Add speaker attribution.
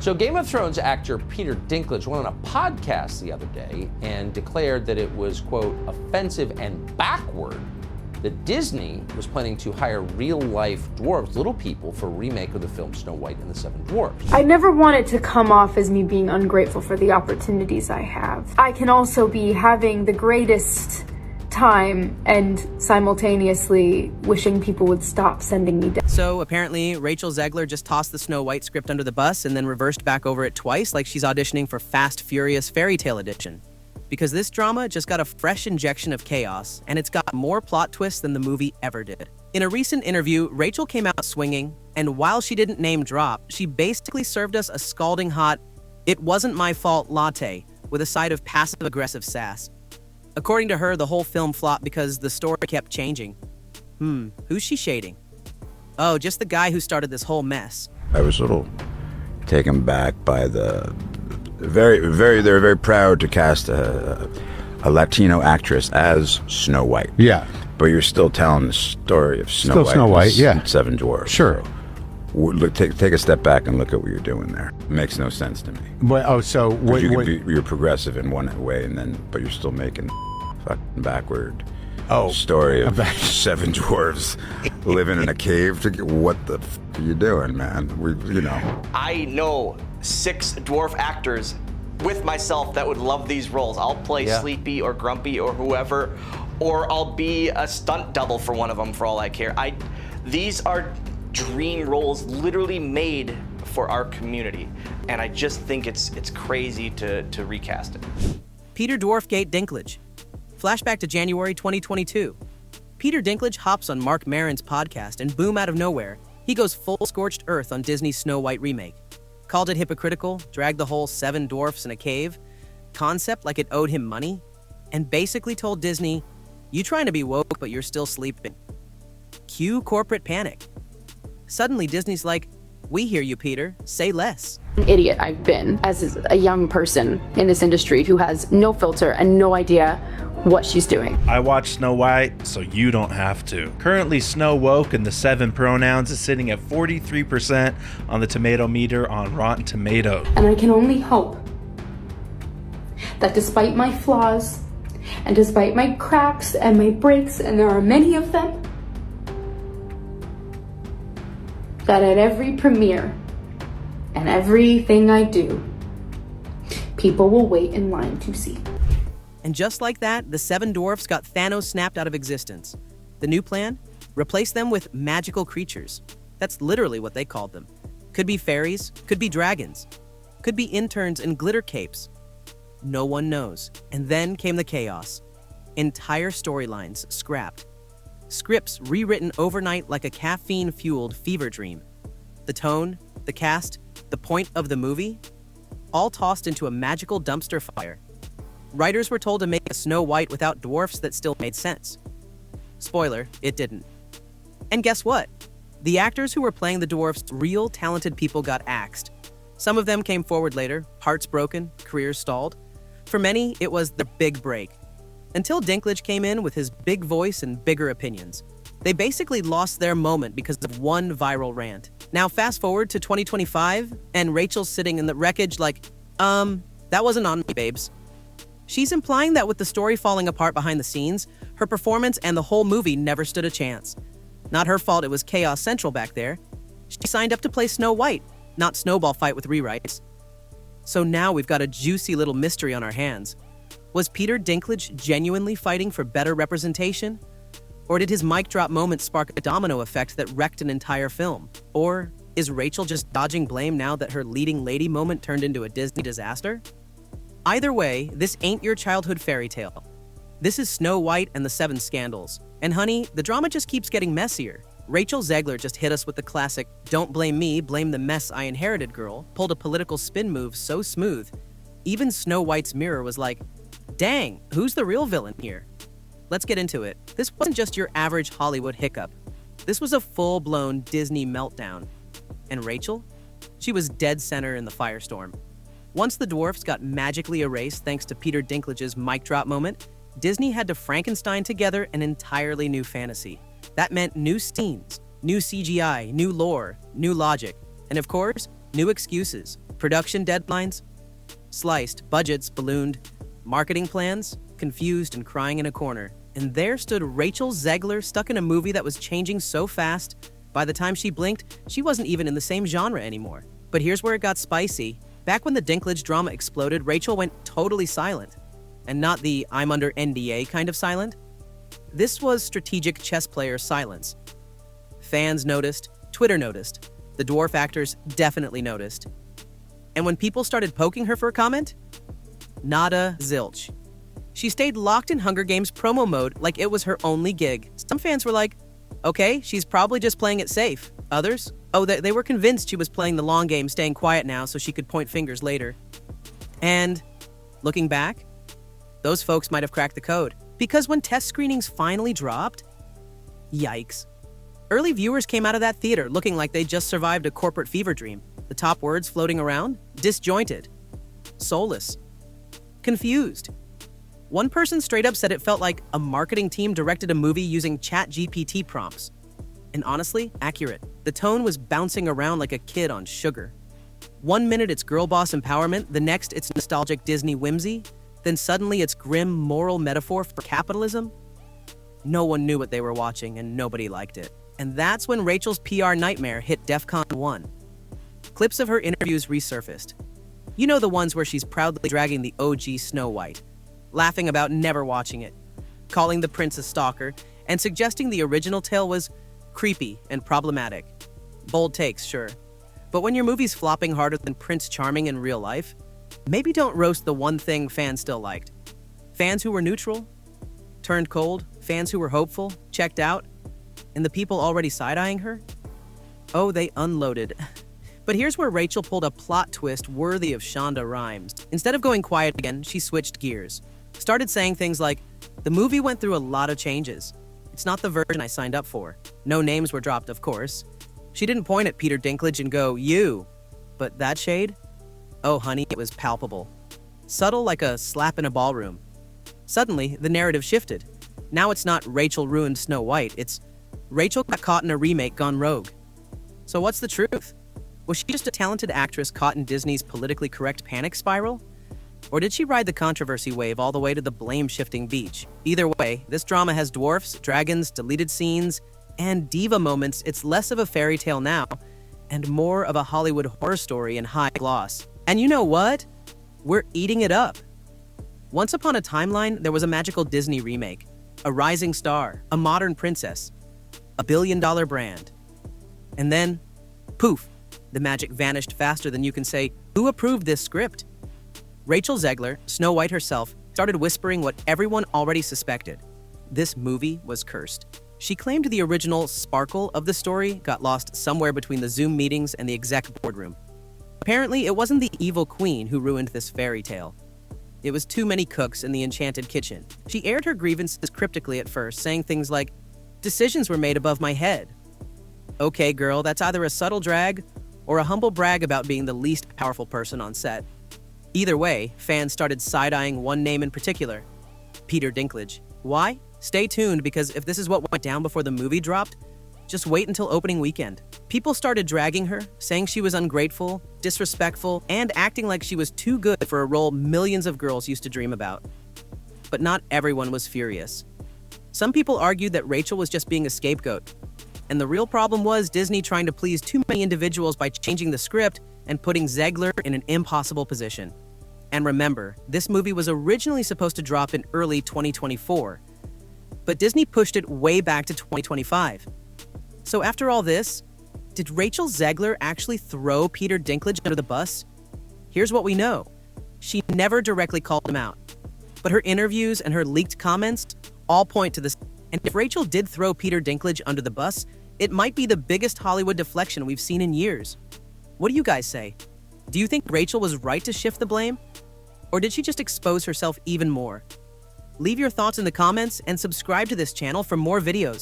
Speaker 1: So Game of Thrones actor Peter Dinklage went on a podcast the other day and declared that it was, quote, offensive and backward that Disney was planning to hire real-life dwarves, little people, for a remake of the film Snow White and the Seven Dwarfs.
Speaker 2: I never want it to come off as me being ungrateful for the opportunities I have. I can also be having the greatest time and simultaneously wishing people would stop sending me down.
Speaker 3: So apparently Rachel Zegler just tossed the Snow White script under the bus and then reversed back over it twice like she's auditioning for Fast Furious Fairy Tale Edition. Because this drama just got a fresh injection of chaos, and it's got more plot twists than the movie ever did. In a recent interview, Rachel came out swinging, and while she didn't name drop, she basically served us a scalding hot, "it wasn't my fault" latte with a side of passive-aggressive sass. According to her, the whole film flopped because the story kept changing. Who's she shading? Oh, just the guy who started this whole mess.
Speaker 4: I was a little taken back by the they were very proud to cast a Latino actress as Snow White.
Speaker 5: Yeah.
Speaker 4: But you're still telling the story of Snow White,
Speaker 5: and
Speaker 4: Seven Dwarfs.
Speaker 5: Sure.
Speaker 4: So, look, take a step back and look at what you're doing there. It makes no sense to me. You're progressive in one way, but you're still making fucking backward story of seven dwarves living in a cave. What the f are you doing, man?
Speaker 6: I know 6 dwarf actors with myself that would love these roles. I'll play Sleepy or Grumpy or whoever, or I'll be a stunt double for one of them for all I care. These are dream roles literally made for our community, and I just think it's crazy to recast it.
Speaker 3: Peter Dwarfgate Dinklage. Flashback to January 2022. Peter Dinklage hops on Mark Maron's podcast, and boom, out of nowhere, he goes full scorched earth on Disney's Snow White remake. Called it hypocritical, dragged the whole 7 dwarfs in a cave concept like it owed him money, and basically told Disney, "You trying to be woke, but you're still sleeping." Cue corporate panic. Suddenly, Disney's like, "We hear you, Peter. Say less."
Speaker 7: Idiot I've been as a young person in this industry who has no filter and no idea what she's doing.
Speaker 8: I watched Snow White, so you don't have to. Currently, Snow Woke and the 7 pronouns is sitting at 43% on the tomato meter on Rotten Tomatoes.
Speaker 2: And I can only hope that despite my flaws, and despite my cracks and my breaks, and there are many of them, that at every premiere and everything I do, people will wait in line to see.
Speaker 3: And just like that, the 7 dwarfs got Thanos snapped out of existence. The new plan? Replace them with magical creatures. That's literally what they called them. Could be fairies, could be dragons, could be interns in glitter capes. No one knows. And then came the chaos. Entire storylines scrapped. Scripts rewritten overnight like a caffeine-fueled fever dream. The tone, the cast, the point of the movie, all tossed into a magical dumpster fire. Writers were told to make a Snow White without dwarfs that still made sense. Spoiler, it didn't. And guess what? The actors who were playing the dwarfs, real talented people, got axed. Some of them came forward later, hearts broken, careers stalled. For many, it was the big break. Until Dinklage came in with his big voice and bigger opinions. They basically lost their moment because of one viral rant. Now fast forward to 2025, and Rachel's sitting in the wreckage like, that wasn't on me, babes. She's implying that with the story falling apart behind the scenes, her performance and the whole movie never stood a chance. Not her fault it was chaos central back there. She signed up to play Snow White, not snowball fight with rewrites. So now we've got a juicy little mystery on our hands. Was Peter Dinklage genuinely fighting for better representation? Or did his mic drop moment spark a domino effect that wrecked an entire film? Or is Rachel just dodging blame now that her leading lady moment turned into a Disney disaster? Either way, this ain't your childhood fairy tale. This is Snow White and the 7 Scandals. And honey, the drama just keeps getting messier. Rachel Zegler just hit us with the classic, "Don't blame me, blame the mess I inherited" girl, pulled a political spin move so smooth. Even Snow White's mirror was like, dang, who's the real villain here? Let's get into it. This wasn't just your average Hollywood hiccup. This was a full-blown Disney meltdown. And Rachel? She was dead center in the firestorm. Once the dwarfs got magically erased thanks to Peter Dinklage's mic drop moment, Disney had to Frankenstein together an entirely new fantasy. That meant new scenes, new CGI, new lore, new logic, and of course, new excuses. Production deadlines? Sliced. Budgets ballooned. Marketing plans? Confused and crying in a corner. And there stood Rachel Zegler, stuck in a movie that was changing so fast, by the time she blinked, she wasn't even in the same genre anymore. But here's where it got spicy. Back when the Dinklage drama exploded, Rachel went totally silent. And not the I'm under NDA kind of silent. This was strategic chess player silence. Fans noticed, Twitter noticed, the dwarf actors definitely noticed. And when people started poking her for a comment, nada zilch. She stayed locked in Hunger Games promo mode like it was her only gig. Some fans were like, okay, she's probably just playing it safe. Others, they were convinced she was playing the long game, staying quiet now so she could point fingers later. And looking back, those folks might have cracked the code. Because when test screenings finally dropped, yikes. Early viewers came out of that theater looking like they just survived a corporate fever dream. The top words floating around? Disjointed. Soulless. Confused. One person straight up said it felt like a marketing team directed a movie using ChatGPT prompts. And honestly, accurate. The tone was bouncing around like a kid on sugar. 1 minute it's girl boss empowerment, the next it's nostalgic Disney whimsy, then suddenly it's grim moral metaphor for capitalism. No one knew what they were watching and nobody liked it. And that's when Rachel's PR nightmare hit DEFCON 1. Clips of her interviews resurfaced. You know, the ones where she's proudly dragging the OG Snow White, laughing about never watching it, calling the prince a stalker, and suggesting the original tale was creepy and problematic. Bold takes, sure. But when your movie's flopping harder than Prince Charming in real life, maybe don't roast the one thing fans still liked. Fans who were neutral, turned cold, fans who were hopeful, checked out, and the people already side-eyeing her? Oh, they unloaded. But here's where Rachel pulled a plot twist worthy of Shonda Rhimes. Instead of going quiet again, she switched gears. Started saying things like, the movie went through a lot of changes. It's not the version I signed up for. No names were dropped, of course. She didn't point at Peter Dinklage and go, you. But that shade? Oh, honey, it was palpable. Subtle like a slap in a ballroom. Suddenly, the narrative shifted. Now it's not Rachel ruined Snow White, it's Rachel got caught in a remake gone rogue. So what's the truth? Was she just a talented actress caught in Disney's politically correct panic spiral? Or did she ride the controversy wave all the way to the blame-shifting beach? Either way, this drama has dwarfs, dragons, deleted scenes, and diva moments. It's less of a fairy tale now, and more of a Hollywood horror story in high gloss. And you know what? We're eating it up. Once upon a timeline, there was a magical Disney remake, a rising star, a modern princess, a billion-dollar brand. And then, poof, the magic vanished faster than you can say, who approved this script? Rachel Zegler, Snow White herself, started whispering what everyone already suspected. This movie was cursed. She claimed the original sparkle of the story got lost somewhere between the Zoom meetings and the exec boardroom. Apparently, it wasn't the evil queen who ruined this fairy tale. It was too many cooks in the enchanted kitchen. She aired her grievances cryptically at first, saying things like, decisions were made above my head. Okay, girl, that's either a subtle drag or a humble brag about being the least powerful person on set. Either way, fans started side-eyeing one name in particular, Peter Dinklage. Why? Stay tuned, because if this is what went down before the movie dropped, just wait until opening weekend. People started dragging her, saying she was ungrateful, disrespectful, and acting like she was too good for a role millions of girls used to dream about. But not everyone was furious. Some people argued that Rachel was just being a scapegoat, and the real problem was Disney trying to please too many individuals by changing the script and putting Zegler in an impossible position. And remember, this movie was originally supposed to drop in early 2024, but Disney pushed it way back to 2025. So after all this, did Rachel Zegler actually throw Peter Dinklage under the bus? Here's what we know. She never directly called him out, but her interviews and her leaked comments all point to this. And if Rachel did throw Peter Dinklage under the bus, it might be the biggest Hollywood deflection we've seen in years. What do you guys say? Do you think Rachel was right to shift the blame? Or did she just expose herself even more? Leave your thoughts in the comments and subscribe to this channel for more videos.